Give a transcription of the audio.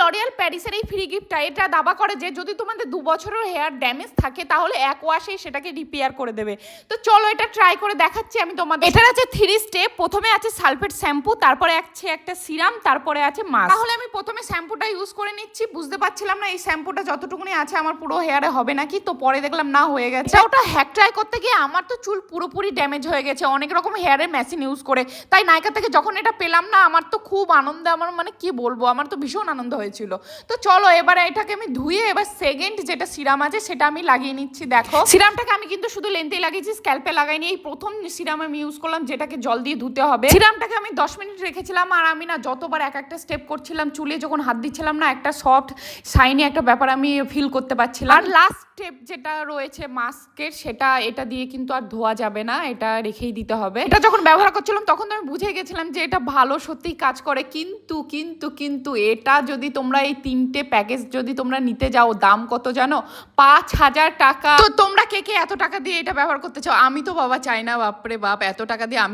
L'Oréal প্যারিসের এই free গিফটটা এটা দাবা করে যে যদি তোমাদের 2 বছরের হেয়ার ড্যামেজ থাকে তাহলে এক ওয়াশেই সেটাকে রিপেয়ার করে দেবে। তো চলো এটা ট্রাই করে দেখাচ্ছি আমি তোমাদের। এটার আছে 3 স্টেপ। প্রথমে আছে সালফেট শ্যাম্পু, তারপরে আছে একটা সিরাম, তারপরে আছে মাস্ক। তাহলে আমি প্রথমে শ্যাম্পুটা ইউজ করে নিচ্ছি। বুঝতে পারছিলাম না এই শ্যাম্পুটা যতটুকুনি আছে আমার পুরো হেয়ারে হবে নাকি, তো পরে দেখলাম না হয়ে গেছে। ওটা হ্যাক ট্রাই করতে গিয়ে আমার তো চুল পুরোপুরি ড্যামেজ হয়ে গেছে অনেক রকম হেয়ারের মেশিন ইউজ করে। তাই নাইকা থেকে যখন এটা পেলাম না আমার তো খুব আনন্দ, আমার মানে কি বলবো, আমার তো ভীষণ আনন্দ হয়েছিল। তো চলো এবারে এটাকে আমি ধুয়ে এবার সেকেন্ড যেটা সিরাম আছে সেটা আমি লাগিয়ে নিচ্ছি। দেখো সিরামটাকে আমি কিন্তু শুধু লেন্থেই লাগিয়েছি, স্ক্যাল্পে লাগাইনি। এই প্রথম সিরাম আমি ইউজ করলাম যেটাকে জল দিয়ে ধুতে হবে। সিরামটাকে আমি 10 মিনিট রেখেছিলাম আর আমি না যতবার এক একটা স্টেপ করছিলাম চুলে যখন হাত দিচ্ছিলাম না একটা সফট শাইনি একটা ব্যাপার আমি ফিল করতে পারছিলাম। আর লাস্ট স্টেপ যেটা রয়েছে মাস্কের সেটা এটা দিয়ে কিন্তু আর ধোয়া যাবে না, এটা রেখেই দিতে হবে। এটা যখন ব্যবহার করছিলাম তখন তো আমি বুঝে গেছিলাম যে এটা ভালো সত্যিই কাজ করে, কিন্তু কিন্তু কিন্তু এটা যদি তোমরা এই 3টে প্যাকেজ যদি তোমরা নিতে যাও দাম কত জানো? 5,000 টাকা। তো তোমরা কে কে এত টাকা দিয়ে এটা ব্যবহার করতে চাও? আমি তো বাবা চাই না, বাপরে বাপ এত টাকা দিয়ে আমি